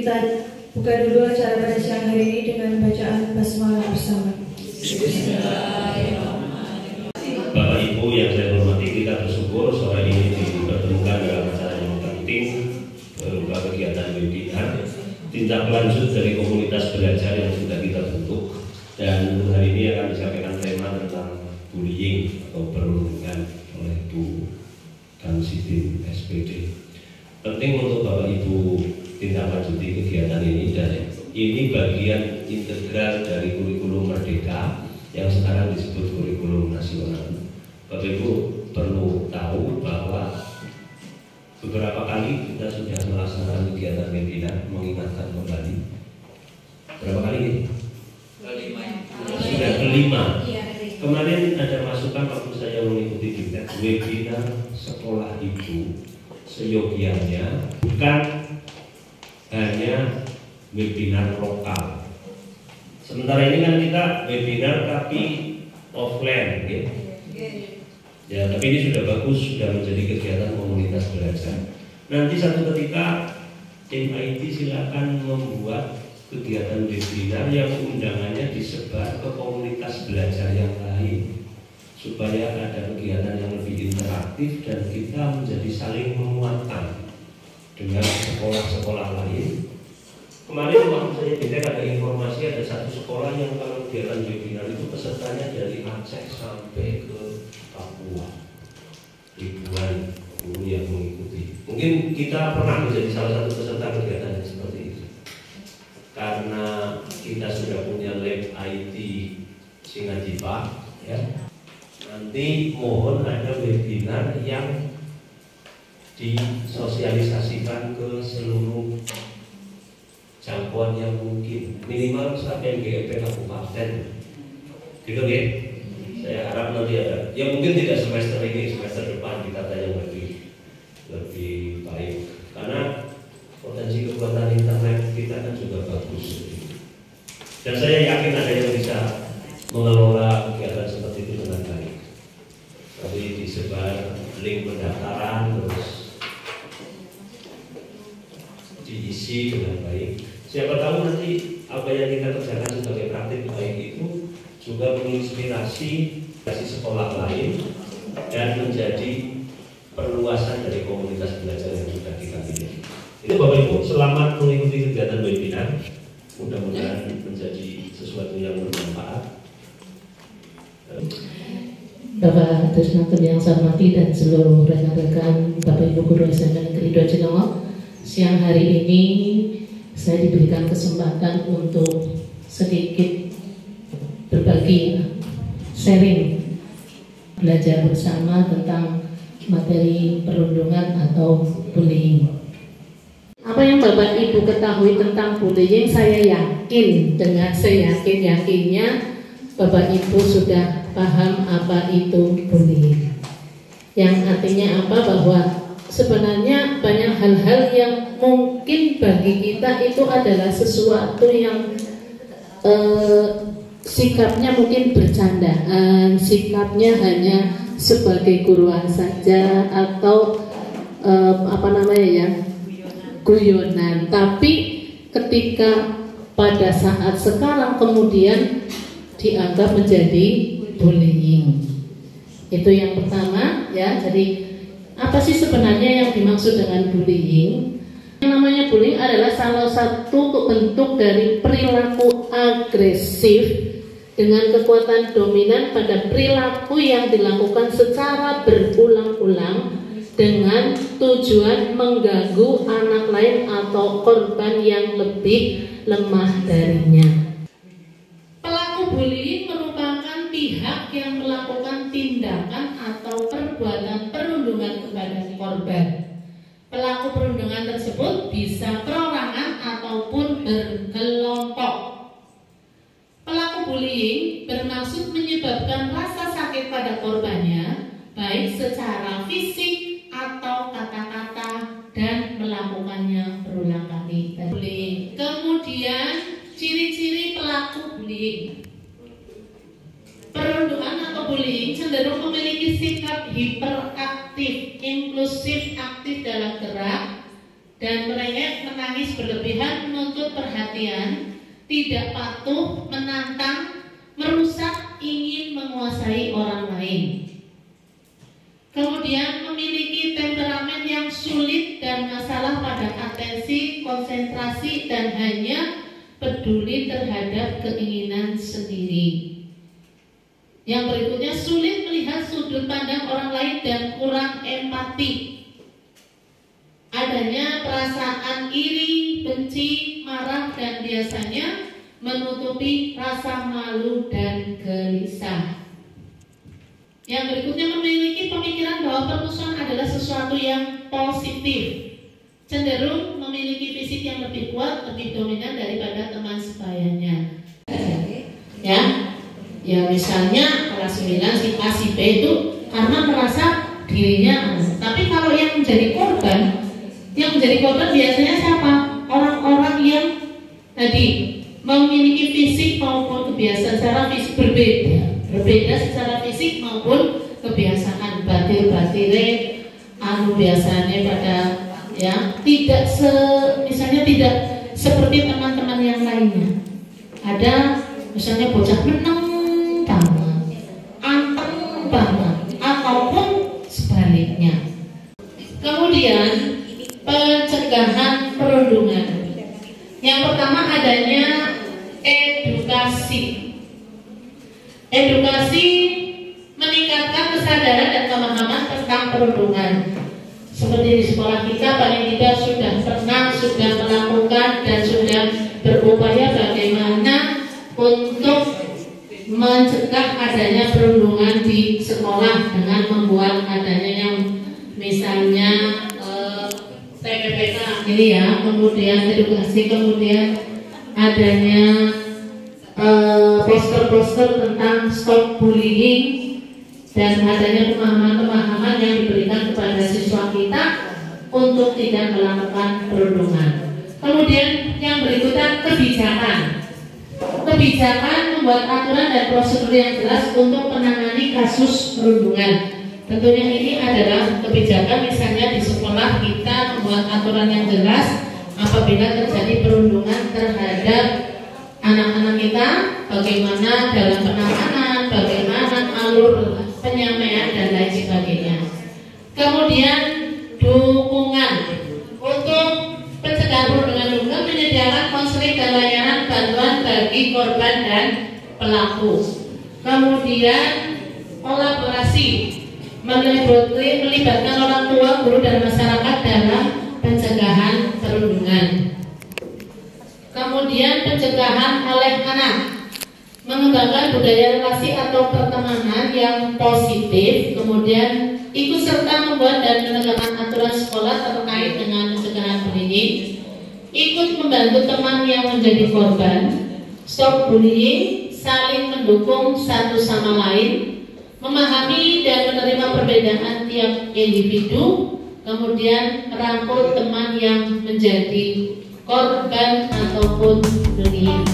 kita buka dulu acara pada siang hari ini dengan bacaan basmalah bersama. Bapak Ibu yang saya hormati, kita bersyukur sore ini dipertemukan dalam acara yang penting berupa kegiatan webinar tindak lanjut dari komunitas belajar yang sudah kita bentuk, dan untuk hari ini akan disampaikan tema tentang bullying atau perundungan oleh Bu Kamsidin SPD. Penting untuk Bapak Ibu tindak lanjuti kegiatan ini, dan ini bagian integral dari kurikulum Merdeka yang sekarang disebut kurikulum nasional. Bapak Ibu perlu tahu bahwa beberapa kali kita sudah melaksanakan kegiatan webinar mengingatkan kembali. Berapa kali ini? Sudah kelima. Kemarin ada masukan waktu saya mengikuti webinar sekolah ibu seyogianya, bukan hanya webinar lokal. Sementara ini kan kita webinar tapi offline, gitu. Ya, tapi ini sudah bagus, sudah menjadi kegiatan komunitas belajar. Nanti satu ketika tim IT silakan membuat kegiatan webinar yang undangannya disebar ke komunitas belajar yang lain, supaya ada kegiatan yang lebih interaktif dan kita menjadi saling menguatkan dengan sekolah-sekolah lain. Kemarin waktu saya dengar ada informasi ada satu sekolah yang kalau kegiatan webinar itu pesertanya dari Aceh sampai ke Papua, ribuan guru yang mengikuti. Mungkin kita pernah menjadi salah satu peserta kegiatan yang seperti itu. Karena kita sudah punya lab IT Singajipa, ya. Nanti mohon ada webinar yang disosialisasikan ke seluruh jangkauan yang mungkin, minimal sampai GEP kabupaten, gitu ya. Saya harap nanti ada, ya mungkin tidak semester ini, semester depan ditata yang lebih baik, karena potensi kekuatan internet kita kan juga bagus, dan saya yakin ada yang bisa mengelola kegiatan seperti itu dengan baik. Tapi disebar link pendaftaran, terus diisi dengan baik. Siapa tahu nanti apa yang kita kerjakan sebagai praktik baik itu juga menginspirasi sekolah lain dan menjadi perluasan dari komunitas belajar yang sudah kita miliki. Itu Bapak Ibu, selamat mengikuti kegiatan webinar. Mudah-mudahan menjadi sesuatu yang bermanfaat. Bapak Trisnatun yang saya hormati dan seluruh rekan-rekan Bapak Ibu Guru SMA Negeri 2 Cilongok, siang hari ini saya diberikan kesempatan untuk sedikit berbagi, sharing, belajar bersama tentang materi perundungan atau bullying. Apa yang Bapak Ibu ketahui tentang bullying, saya yakin dengan seyakin-yakinnya Bapak Ibu sudah paham apa itu bullying. Yang artinya apa? Bahwa sebenarnya banyak hal-hal yang mungkin bagi kita itu adalah sesuatu yang sikapnya mungkin bercandaan, sikapnya hanya sebagai guruan saja atau guyonan. Tapi ketika pada saat sekarang kemudian dianggap menjadi bullying. Itu yang pertama, ya. Jadi apa sih sebenarnya yang dimaksud dengan bullying? Yang namanya bullying adalah salah satu bentuk dari perilaku agresif dengan kekuatan dominan pada perilaku yang dilakukan secara berulang-ulang dengan tujuan mengganggu anak lain atau korban yang lebih lemah darinya. Pelaku bullying merupakan pihak yang melakukan tindakan atau perbuatan perundungan kepada korban. Pelaku perundungan tersebut bisa perorangan ataupun berkelompok. Pelaku bullying bermaksud menyebabkan rasa sakit pada korbannya, baik secara fisik atau kata-kata, dan melakukannya berulang kali. Bullying. Kemudian ciri-ciri pelaku bullying. Perundungan atau bullying cenderung memiliki sikap hiperaktif, impulsif, aktif dalam gerak, dan merengek, menangis berlebihan, menuntut perhatian, tidak patuh, menantang, merusak, ingin menguasai orang lain. Kemudian memiliki temperamen yang sulit dan masalah pada atensi, konsentrasi, dan hanya peduli terhadap keinginan sendiri. Yang berikutnya, sulit melihat sudut pandang orang lain dan kurang empati. Adanya perasaan iri, benci, marah, dan biasanya menutupi rasa malu dan gelisah. Yang berikutnya, memiliki pemikiran bahwa permusuhan adalah sesuatu yang positif, cenderung memiliki fisik yang lebih kuat, lebih dominan daripada teman sebayanya. Ya misalnya kelas 9 si A si B itu karena merasa dirinya, tapi kalau yang menjadi korban biasanya siapa? Orang-orang yang tadi memiliki fisik maupun kebiasaan secara fisik berbeda secara fisik maupun kebiasaan batil-batile biasanya pada tidak misalnya tidak seperti teman-teman yang lainnya. Ada misalnya bocah meneng banget, anteng banget, ataupun sebaliknya. Kemudian pencegahan perundungan. Yang pertama adanya edukasi. Edukasi meningkatkan kesadaran dan pemahaman tentang perundungan. Seperti di sekolah kita paling tidak sudah melakukan dan sudah berupaya bagaimana untuk mencegah adanya perundungan di sekolah dengan membuat adanya yang misalnya TPPK ini ya, kemudian edukasi, kemudian adanya poster-poster tentang stop bullying, dan adanya pemahaman-pemahaman yang diberikan kepada siswa kita untuk tidak melakukan perundungan. Kemudian yang berikutnya kebijakan. Kebijakan membuat aturan dan prosedur yang jelas untuk menangani kasus perundungan. Tentunya ini adalah kebijakan, misalnya di sekolah kita membuat aturan yang jelas apabila terjadi perundungan terhadap anak-anak kita, bagaimana dalam penanganan, bagaimana alur penyampaian dan lain sebagainya. Kemudian dukungan untuk pencegahan perundungan juga menyediakan konseling dan layanan bantuan bagi korban dan pelaku. Kemudian kolaborasi melibatkan orang tua, guru, dan masyarakat dalam pencegahan perundungan. Kemudian pencegahan oleh anak, mengembangkan budaya relasi atau pertemanan yang positif, kemudian ikut serta membuat dan menegakkan aturan sekolah terkait dengan pencegahan bullying, ikut membantu teman yang menjadi korban, stop bullying, saling mendukung satu sama lain, memahami dan menerima perbedaan tiap individu, kemudian merangkul teman yang menjadi korban ataupun bullying.